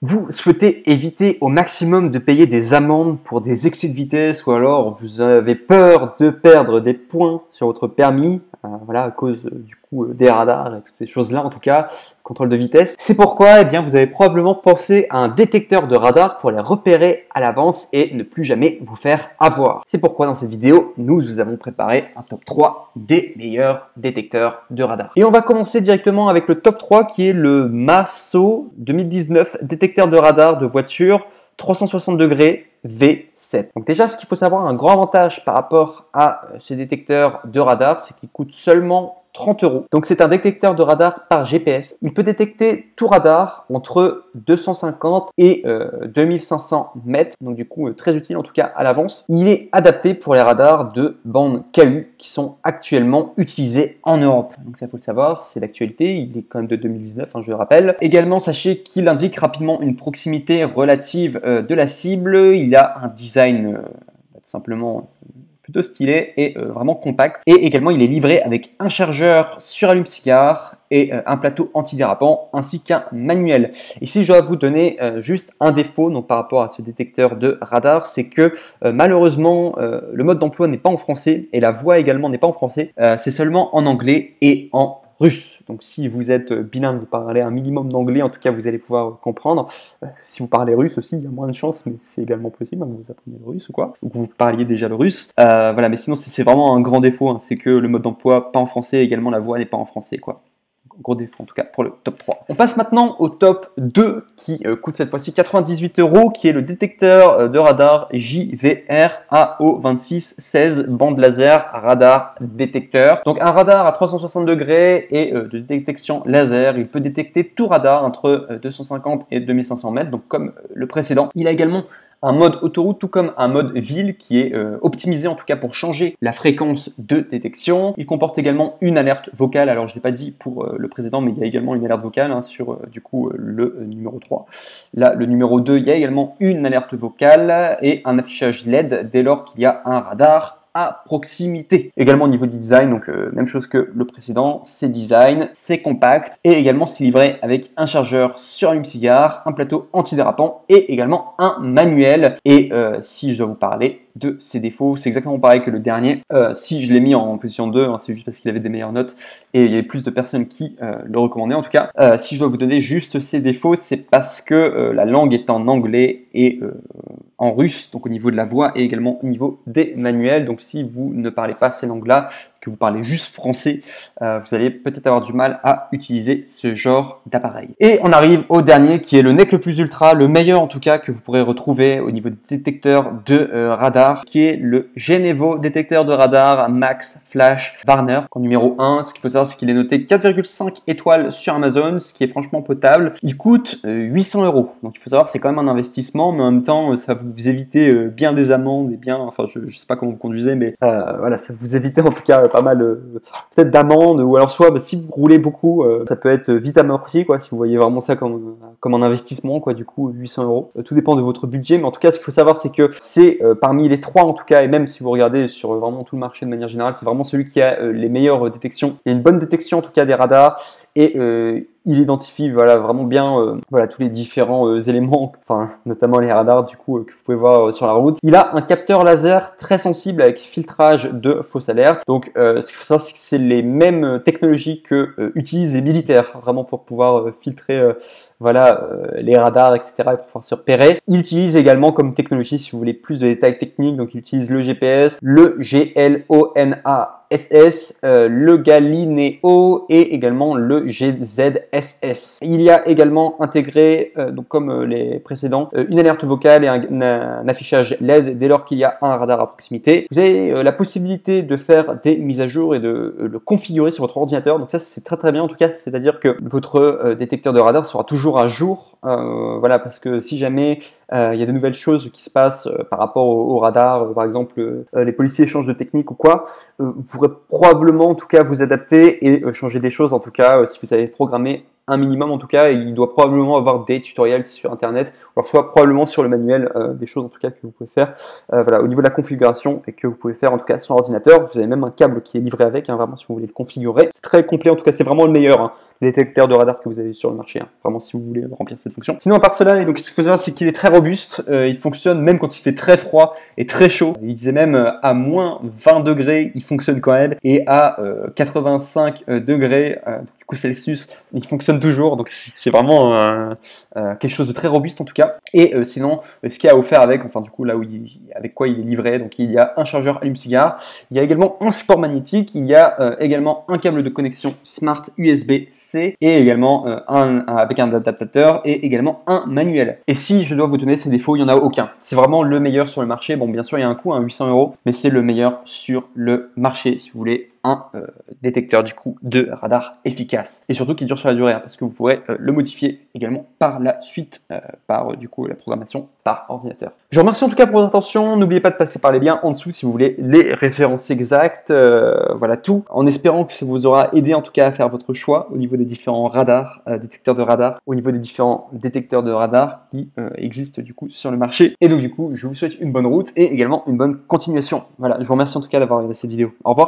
Vous souhaitez éviter au maximum de payer des amendes pour des excès de vitesse ou alors vous avez peur de perdre des points sur votre permis, voilà, à cause des radars et toutes ces choses-là en tout cas, contrôle de vitesse. C'est pourquoi bien, vous avez probablement pensé à un détecteur de radar pour les repérer à l'avance et ne plus jamais vous faire avoir. C'est pourquoi dans cette vidéo, nous vous avons préparé un top 3 des meilleurs détecteurs de radar. Et on va commencer directement avec le top 3 qui est le Masso 2019 détecteur de radar de voiture 360 degrés V7. Donc déjà, ce qu'il faut savoir, un grand avantage par rapport à ce détecteur de radar, c'est qu'il coûte seulement 30 €. Donc c'est un détecteur de radar par GPS. Il peut détecter tout radar entre 250 et 2500 mètres. Donc du coup, très utile en tout cas à l'avance. Il est adapté pour les radars de bande KU qui sont actuellement utilisés en Europe. Donc ça, faut le savoir, c'est d'actualité. Il est quand même de 2019, je le rappelle. Également, sachez qu'il indique rapidement une proximité relative de la cible. Il a un design simplement plutôt stylé et vraiment compact. Et également, il est livré avec un chargeur sur allume-cigare et un plateau antidérapant ainsi qu'un manuel. Ici, je dois vous donner juste un défaut donc, par rapport à ce détecteur de radar, c'est que malheureusement, le mode d'emploi n'est pas en français et la voix également n'est pas en français. C'est seulement en anglais et en russe. Donc si vous êtes bilingue, vous parlez un minimum d'anglais, en tout cas vous allez pouvoir comprendre. Si vous parlez russe aussi, il y a moins de chance, mais c'est également possible, vous apprenez le russe ou quoi, ou que vous parliez déjà le russe. Voilà, mais sinon c'est vraiment un grand défaut, c'est que le mode d'emploi pas en français, également la voix n'est pas en français, quoi. Gros défaut en tout cas pour le top 3. On passe maintenant au top 2 qui coûte cette fois-ci 98 €, qui est le détecteur de radar JVR AO2616 bande laser radar détecteur. Donc un radar à 360 degrés et de détection laser. Il peut détecter tout radar entre 250 et 2500 mètres, donc comme le précédent. Il a également un mode autoroute tout comme un mode ville qui est optimisé en tout cas pour changer la fréquence de détection. Il comporte également une alerte vocale, alors je ne l'ai pas dit pour le précédent, mais il y a également une alerte vocale sur du coup le numéro 3. Là, le numéro 2, il y a également une alerte vocale et un affichage LED dès lors qu'il y a un radar à proximité. Également au niveau du design, donc même chose que le précédent, c'est design, c'est compact et également c'est livré avec un chargeur sur allume-cigare, un plateau antidérapant et également un manuel. Et si je dois vous parler de ses défauts, c'est exactement pareil que le dernier. Si je l'ai mis en position 2, c'est juste parce qu'il avait des meilleures notes et il y avait plus de personnes qui le recommandaient en tout cas. Si je dois vous donner juste ses défauts, c'est parce que la langue est en anglais et en russe, donc au niveau de la voix et également au niveau des manuels. Donc si vous ne parlez pas ces langues-là, que vous parlez juste français, vous allez peut-être avoir du mal à utiliser ce genre d'appareil. Et on arrive au dernier qui est le NEC le plus ultra, le meilleur en tout cas que vous pourrez retrouver au niveau des détecteurs de radar, qui est le Genevo détecteur de radar Max Flash Warner en numéro 1. Ce qu'il faut savoir, c'est qu'il est noté 4,5 étoiles sur Amazon, ce qui est franchement potable. Il coûte 800 €. Donc il faut savoir, c'est quand même un investissement, mais en même temps, ça vous évite bien des amendes et bien, enfin je sais pas comment vous conduisez, mais voilà, ça vous évite en tout cas pas mal peut-être d'amendes, ou alors soit si vous roulez beaucoup, ça peut être vite amorti quoi, si vous voyez vraiment ça comme un investissement quoi, du coup 800 €. Tout dépend de votre budget, mais en tout cas ce qu'il faut savoir c'est que c'est parmi les trois en tout cas, et même si vous regardez sur vraiment tout le marché de manière générale, c'est vraiment celui qui a les meilleures détections. Il y a une bonne détection en tout cas des radars et il identifie vraiment bien tous les différents éléments, notamment les radars du coup que vous pouvez voir sur la route. Il a un capteur laser très sensible avec filtrage de fausses alertes. Donc ce qu'il faut savoir, c'est que c'est les mêmes technologies que utilisent les militaires vraiment pour pouvoir filtrer les radars, etc. et pour pouvoir se repérer. Il utilise également comme technologie, si vous voulez plus de détails techniques, donc il utilise le GPS, le GLONASS, le Galileo et également le GZSS. Il y a également intégré, donc comme les précédents, une alerte vocale et un affichage LED dès lors qu'il y a un radar à proximité. Vous avez la possibilité de faire des mises à jour et de le configurer sur votre ordinateur. Donc ça, c'est très très bien en tout cas, c'est-à-dire que votre détecteur de radar sera toujours à jour, parce que si jamais il y a de nouvelles choses qui se passent par rapport au radar, par exemple les policiers changent de technique ou quoi, vous pourrez probablement en tout cas vous adapter et changer des choses en tout cas si vous avez programmé un minimum en tout cas, et il doit probablement avoir des tutoriels sur internet, ou alors soit probablement sur le manuel des choses en tout cas que vous pouvez faire au niveau de la configuration et que vous pouvez faire en tout cas sur l'ordinateur. Vous avez même un câble qui est livré avec, vraiment si vous voulez le configurer. C'est très complet en tout cas, c'est vraiment le meilleur. détecteurs de radar que vous avez sur le marché, hein, vraiment si vous voulez remplir cette fonction. Sinon à part cela, donc, ce qu'il faut savoir c'est qu'il est très robuste, il fonctionne même quand il fait très froid et très chaud. Il disait même à moins 20 degrés, il fonctionne quand même, et à 85 degrés, du coup Celsius, il fonctionne toujours, donc c'est vraiment quelque chose de très robuste en tout cas. Et sinon, ce qu'il y a offert avec, enfin du coup là où avec quoi il est livré, donc il y a un chargeur allume-cigare, il y a également un support magnétique, il y a également un câble de connexion Smart USB-C et également avec un adaptateur et également un manuel. Et si je dois vous donner ses défauts, il n'y en a aucun. C'est vraiment le meilleur sur le marché. Bon, bien sûr, il y a un coût, 800 €, mais c'est le meilleur sur le marché si vous voulez un détecteur du coup de radar efficace et surtout qui dure sur la durée, hein, parce que vous pourrez le modifier également par la suite par du coup la programmation par ordinateur. Je vous remercie en tout cas pour votre attention. N'oubliez pas de passer par les liens en dessous si vous voulez les références exactes, voilà tout, en espérant que ça vous aura aidé en tout cas à faire votre choix au niveau des différents radars, détecteurs de radar, au niveau des différents détecteurs de radar qui existent du coup sur le marché. Et donc du coup je vous souhaite une bonne route et également une bonne continuation. Voilà, je vous remercie en tout cas d'avoir regardé cette vidéo. Au revoir.